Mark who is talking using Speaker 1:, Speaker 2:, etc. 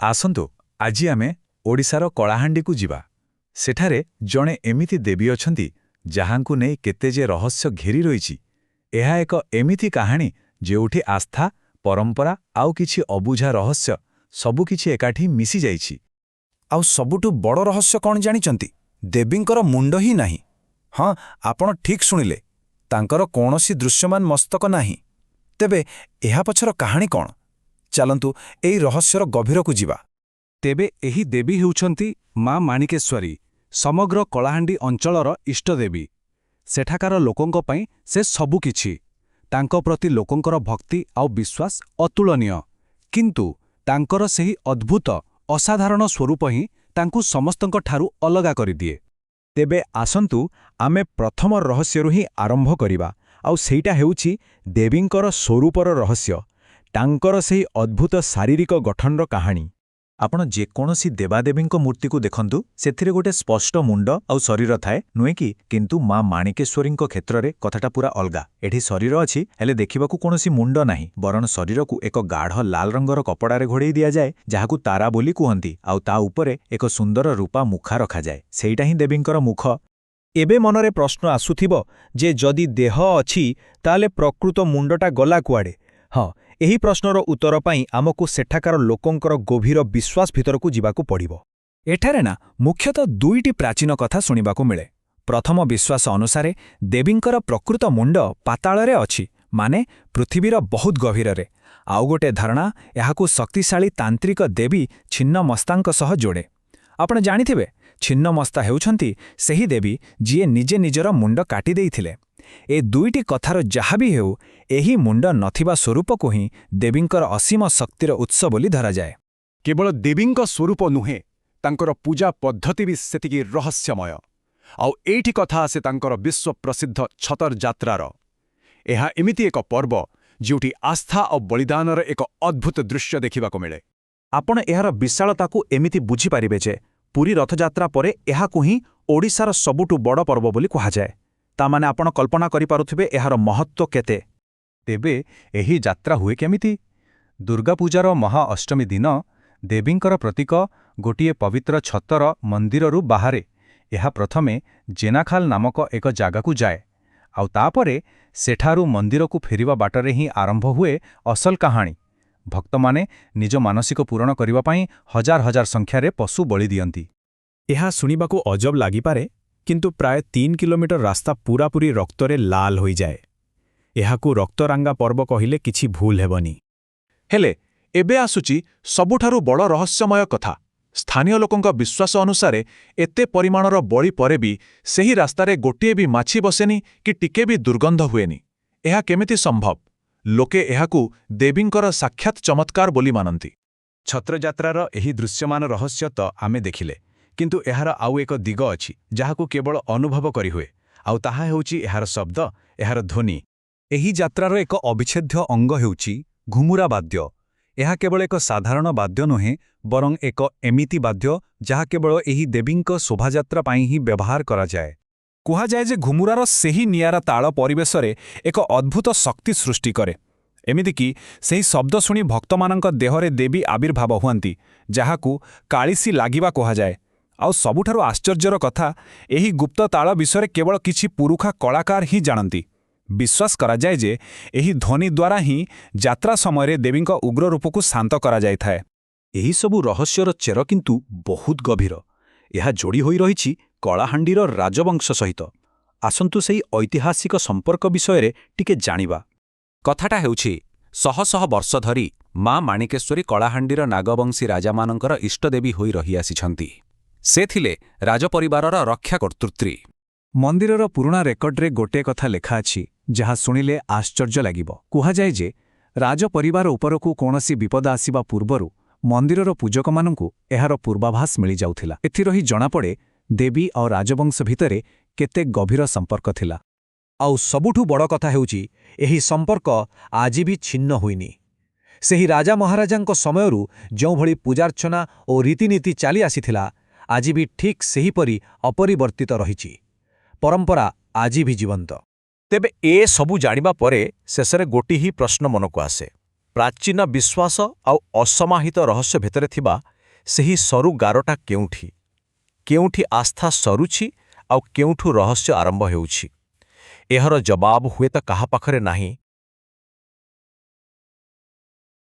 Speaker 1: ଆସନ୍ତୁ ଆଜି ଆମେ ଓଡ଼ିଶାର କଳାହାଣ୍ଡିକୁ ଯିବା। ସେଠାରେ ଜଣେ ଏମିତି ଦେବୀ ଅଛନ୍ତି ଯାହାଙ୍କୁ ନେଇ କେତେ ଯେ ରହସ୍ୟ ଘେରି ରହିଛି। ଏହା ଏକ ଏମିତି କାହାଣୀ ଯେଉଁଠି ଆସ୍ଥା, ପରମ୍ପରା ଆଉ କିଛି ଅବୁଝା ରହସ୍ୟ ସବୁକିଛି ଏକାଠି ମିଶିଯାଇଛି।
Speaker 2: ଆଉ ସବୁଠୁ ବଡ଼ ରହସ୍ୟ କ'ଣ ଜାଣିଛନ୍ତି? ଦେବୀଙ୍କର ମୁଣ୍ଡ ହିଁ ନାହିଁ। ହଁ, ଆପଣ ଠିକ୍ ଶୁଣିଲେ, ତାଙ୍କର କୌଣସି ଦୃଶ୍ୟମାନ ମସ୍ତକ ନାହିଁ। ତେବେ ଏହା ପଛର କାହାଣୀ କ'ଣ? ଚାଲନ୍ତୁ ଏହି ରହସ୍ୟର ଗଭୀରକୁ ଯିବା।
Speaker 3: ତେବେ ଏହି ଦେବୀ ହେଉଛନ୍ତି ମା ମାଣିକେଶ୍ୱରୀ, ସମଗ୍ର କଳାହାଣ୍ଡି ଅଞ୍ଚଳର ଇଷ୍ଟଦେବୀ। ସେଠାକାର ଲୋକଙ୍କ ପାଇଁ ସେ ସବୁକିଛି। ତାଙ୍କ ପ୍ରତି ଲୋକଙ୍କର ଭକ୍ତି ଆଉ ବିଶ୍ୱାସ ଅତୁଳନୀୟ। କିନ୍ତୁ ତାଙ୍କର ସେହି ଅଦ୍ଭୁତ ଅସାଧାରଣ ସ୍ୱରୂପ ହିଁ ତାଙ୍କୁ ସମସ୍ତଙ୍କଠାରୁ ଅଲଗା କରିଦିଏ।
Speaker 4: ତେବେ ଆସନ୍ତୁ ଆମେ ପ୍ରଥମ ରହସ୍ୟରୁ ହିଁ ଆରମ୍ଭ କରିବା, ଆଉ ସେଇଟା ହେଉଛି ଦେବୀଙ୍କର ସ୍ୱରୂପର ରହସ୍ୟ, ତାଙ୍କର ସେହି ଅଦ୍ଭୁତ ଶାରୀରିକ ଗଠନର କାହାଣୀ। ଆପଣ ଯେକୌଣସି ଦେବାଦେବୀଙ୍କ ମୂର୍ତ୍ତିକୁ ଦେଖନ୍ତୁ, ସେଥିରେ ଗୋଟେ ସ୍ପଷ୍ଟ ମୁଣ୍ଡ ଆଉ ଶରୀର ଥାଏ, ନୁହେଁ କି? କିନ୍ତୁ ମା ମାଣିକେଶ୍ୱରୀଙ୍କ କ୍ଷେତ୍ରରେ କଥାଟା ପୁରା ଅଲଗା। ଏଠି ଶରୀର ଅଛି, ହେଲେ ଦେଖିବାକୁ କୌଣସି ମୁଣ୍ଡ ନାହିଁ, ବରଂ ଶରୀରକୁ ଏକ ଗାଢ଼ ଲାଲ ରଙ୍ଗର କପଡ଼ାରେ ଘୋଡ଼େଇ ଦିଆଯାଏ, ଯାହାକୁ ତାରା ବୋଲି କୁହନ୍ତି, ଆଉ ତା ଉପରେ ଏକ ସୁନ୍ଦର ରୂପା ମୁଖା ରଖାଯାଏ। ସେଇଟା ହିଁ ଦେବୀଙ୍କର ମୁଖ। ଏବେ ମନରେ ପ୍ରଶ୍ନ ଆସୁଥିବ ଯେ ଯଦି ଦେହ ଅଛି ତାହେଲେ ପ୍ରକୃତ ମୁଣ୍ଡଟା ଗଲା କୁଆଡ଼େ? ହଁ, ଏହି ପ୍ରଶ୍ନର ଉତ୍ତର ପାଇଁ ଆମକୁ ସେଠାକାର ଲୋକଙ୍କର ଗଭୀର ବିଶ୍ୱାସ ଭିତରକୁ ଯିବାକୁ ପଡ଼ିବ। ଏଠାରେ ନା ମୁଖ୍ୟତଃ ଦୁଇଟି ପ୍ରାଚୀନ କଥା ଶୁଣିବାକୁ ମିଳେ। ପ୍ରଥମ ବିଶ୍ୱାସ ଅନୁସାରେ ଦେବୀଙ୍କର ପ୍ରକୃତ ମୁଣ୍ଡ ପାତାଳରେ ଅଛି, ମାନେ ପୃଥିବୀର ବହୁତ ଗଭୀରରେ। ଆଉ ଗୋଟେ ଧାରଣା ଏହାକୁ ଶକ୍ତିଶାଳୀ ତାନ୍ତ୍ରିକ ଦେବୀ ଛିନ୍ନମସ୍ତାଙ୍କ ସହ ଯୋଡ଼େ। ଆପଣ ଜାଣିଥିବେ, ଛିନ୍ନମସ୍ତା ହେଉଛନ୍ତି ସେହି ଦେବୀ ଯିଏ ନିଜେ ନିଜର ମୁଣ୍ଡ କାଟି ଦେଇଥିଲେ। ଏ ଦୁଇଟି କଥାର ଯାହା ବି ହେଉ, ଏହି ମୁଣ୍ଡ ନଥିବା ସ୍ୱରୂପକୁ ହିଁ ଦେବୀଙ୍କର ଅସୀମ ଶକ୍ତିର ଉତ୍ସ ବୋଲି ଧରାଯାଏ।
Speaker 5: କେବଳ ଦେବୀଙ୍କ ସ୍ୱରୂପ ନୁହେଁ, ତାଙ୍କର ପୂଜା ପଦ୍ଧତି ବି ସେତିକି ରହସ୍ୟମୟ। ଆଉ ଏଇଠି କଥା ଆସେ ତାଙ୍କର ବିଶ୍ୱପ୍ରସିଦ୍ଧ ଛତର ଯାତ୍ରାର। ଏହା ଏମିତି ଏକ ପର୍ବ ଯେଉଁଠି ଆସ୍ଥା ଓ ବଳିଦାନର ଏକ ଅଦ୍ଭୁତ ଦୃଶ୍ୟ ଦେଖିବାକୁ ମିଳେ।
Speaker 2: ଆପଣ ଏହାର ବିଶାଳତାକୁ ଏମିତି ବୁଝିପାରିବେ ଯେ ପୁରୀ ରଥଯାତ୍ରା ପରେ ଏହାକୁ ହିଁ ଓଡ଼ିଶାର ସବୁଠୁ ବଡ଼ ପର୍ବ ବୋଲି କୁହାଯାଏ। ତାମାନେ ଆପଣ କଳ୍ପନା କରିପାରୁଥିବେ ଏହାର ମହତ୍ତ୍ୱ କେତେ।
Speaker 6: ତେବେ ଏହି ଯାତ୍ରା ହୁଏ କେମିତି? ଦୁର୍ଗାପୂଜାର ମହା ଅଷ୍ଟମୀ ଦିନ ଦେବୀଙ୍କର ପ୍ରତୀକ ଗୋଟିଏ ପବିତ୍ର ଛତର ମନ୍ଦିରରୁ ବାହାରେ। ଏହା ପ୍ରଥମେ ଜେନାଖାଲ ନାମକ ଏକ ଜାଗାକୁ ଯାଏ, ଆଉ ତାପରେ ସେଠାରୁ ମନ୍ଦିରକୁ ଫେରିବା ବାଟରେ ହିଁ ଆରମ୍ଭ ହୁଏ ଅସଲ କାହାଣୀ। ଭକ୍ତମାନେ ନିଜ ମାନସିକ ପୂରଣ କରିବା ପାଇଁ ହଜାର ହଜାର ସଂଖ୍ୟାରେ ପଶୁ ବଳି ଦିଅନ୍ତି।
Speaker 4: ଏହା ଶୁଣିବାକୁ ଅଜବ ଲାଗିପାରେ, କିନ୍ତୁ ପ୍ରାୟ 3 କିଲୋମିଟର ରାସ୍ତା ପୂରାପୂରି ରକ୍ତରେ ଲାଲ ହୋଇଯାଏ। ଏହାକୁ ରକ୍ତରାଙ୍ଗା ପର୍ବ କହିଲେ କିଛି ଭୁଲ ହେବନି।
Speaker 5: ହେଲେ ଏବେ ଆସୁଛି ସବୁଠାରୁ ବଡ଼ ରହସ୍ୟମୟ କଥା। ସ୍ଥାନୀୟ ଲୋକଙ୍କ ବିଶ୍ୱାସ ଅନୁସାରେ ଏତେ ପରିମାଣର ବଳି ପରେ ବି ସେହି ରାସ୍ତାରେ ଗୋଟିଏ ବି ମାଛି ବସେନି କି ଟିକେ ବି ଦୁର୍ଗନ୍ଧ ହୁଏନି। ଏହା କେମିତି ସମ୍ଭବ? ଲୋକେ ଏହାକୁ ଦେବୀଙ୍କର ସାକ୍ଷାତ ଚମତ୍କାର ବୋଲି ମାନନ୍ତି।
Speaker 2: ଛତ୍ରଯାତ୍ରାର ଏହି ଦୃଶ୍ୟମାନ ରହସ୍ୟ ତ ଆମେ ଦେଖିଲେ, କିନ୍ତୁ ଏହାର ଆଉ ଏକ ଦିଗ ଅଛି ଯାହାକୁ କେବଳ ଅନୁଭବ କରିହୁଏ, ଆଉ ତାହା ହେଉଛି ଏହାର ଶବ୍ଦ, ଏହାର ଧ୍ୱନି। ଏହି ଯାତ୍ରାର ଏକ ଅବିଚ୍ଛେଦ୍ୟ ଅଙ୍ଗ ହେଉଛି ଘୁମୁରା ବାଦ୍ୟ। ଏହା କେବଳ ଏକ ସାଧାରଣ ବାଦ୍ୟ ନୁହେଁ, ବରଂ ଏକ ଏମିତି ବାଦ୍ୟ ଯାହା କେବଳ ଏହି ଦେବୀଙ୍କ ଶୋଭାଯାତ୍ରା ପାଇଁ ହିଁ ବ୍ୟବହାର କରାଯାଏ। କୁହାଯାଏ ଯେ ଘୁମୁରାର ସେହି ନିଆରା ତାଳ ପରିବେଶରେ ଏକ ଅଦ୍ଭୁତ ଶକ୍ତି ସୃଷ୍ଟି କରେ। ଏମିତିକି ସେହି ଶବ୍ଦ ଶୁଣି ଭକ୍ତମାନଙ୍କ ଦେହରେ ଦେବୀ ଆବିର୍ଭାବ ହୁଅନ୍ତି, ଯାହାକୁ କାଳିସୀ ଲାଗିବା କୁହାଯାଏ। ଆଉ ସବୁଠାରୁ ଆଶ୍ଚର୍ଯ୍ୟର କଥା, ଏହି ଗୁପ୍ତ ତାଳ ବିଷୟରେ କେବଳ କିଛି ପୁରୁଖା କଳାକାର ହିଁ ଜାଣନ୍ତି। ବିଶ୍ୱାସ କରାଯାଏ ଯେ ଏହି ଧ୍ୱନି ଦ୍ୱାରା ହିଁ ଯାତ୍ରା ସମୟରେ ଦେବୀଙ୍କ ଉଗ୍ର ରୂପକୁ ଶାନ୍ତ କରାଯାଇଥାଏ। ଏହିସବୁ ରହସ୍ୟର ଚେର କିନ୍ତୁ ବହୁତ ଗଭୀର। ଏହା ଯୋଡ଼ି ହୋଇ ରହିଛି କଳାହାଣ୍ଡିର ରାଜବଂଶ ସହିତ। ଆସନ୍ତୁ ସେହି ଐତିହାସିକ ସମ୍ପର୍କ ବିଷୟରେ ଟିକେ ଜାଣିବା।
Speaker 3: କଥାଟା ହେଉଛି, ଶହ ଶହ ବର୍ଷ ଧରି ମା ମାଣିକେଶ୍ୱରୀ କଳାହାଣ୍ଡିର ନାଗବଂଶୀ ରାଜାମାନଙ୍କର ଇଷ୍ଟଦେବୀ ହୋଇ ରହିଆସିଛନ୍ତି। ସେ ଥିଲେ ରାଜପରିବାରର ରକ୍ଷାକର୍ତ୍ତୃତ୍ରୀ।
Speaker 2: ମନ୍ଦିରର ପୁରୁଣା ରେକର୍ଡରେ ଗୋଟିଏ କଥା ଲେଖା ଅଛି, ଯାହା ଶୁଣିଲେ ଆଶ୍ଚର୍ଯ୍ୟ ଲାଗିବ। କୁହାଯାଏ ଯେ ରାଜପରିବାର ଉପରକୁ କୌଣସି ବିପଦ ଆସିବା ପୂର୍ବରୁ ମନ୍ଦିରର ପୂଜକମାନଙ୍କୁ ଏହାର ପୂର୍ବାଭାସ ମିଳିଯାଉଥିଲା। ଏଥିରୁ ହିଁ ଜଣାପଡ଼େ ଦେବୀ ଆଉ ରାଜବଂଶ ଭିତରେ କେତେ ଗଭୀର ସମ୍ପର୍କ ଥିଲା। ଆଉ ସବୁଠୁ ବଡ଼ କଥା ହେଉଛି, ଏହି ସମ୍ପର୍କ ଆଜି ବି ଛିନ୍ନ ହୋଇନି। ସେହି ରାଜା ମହାରାଜାଙ୍କ ସମୟରୁ ଯେଉଁଭଳି ପୂଜାର୍ଚ୍ଚନା ଓ ରୀତିନୀତି ଚାଲି ଆସିଥିଲା, ଆଜି ବି ଠିକ୍ ସେହିପରି ଅପରିବର୍ତ୍ତିତ ରହିଛି। ପରମ୍ପରା ଆଜି ବି ଜୀବନ୍ତ। ତେବେ ସବୁ ଜାଣିବା ପରେ ଶେଷରେ ଗୋଟିଏ ହିଁ ପ୍ରଶ୍ନ ମନକୁ ଆସେ। ପ୍ରାଚୀନ ବିଶ୍ୱାସ ଆଉ ଅସମାହିତ ରହସ୍ୟ ଭିତରେ ଥିବା ସେହି ସରୁ ଗାରଟା କେଉଁଠି? କେଉଁଠି ଆସ୍ଥା ସରୁଛି ଆଉ କେଉଁଠୁ ରହସ୍ୟ ଆରମ୍ଭ ହେଉଛି? ଏହାର ଜବାବ ହୁଏତ କାହା ପାଖରେ ନାହିଁ,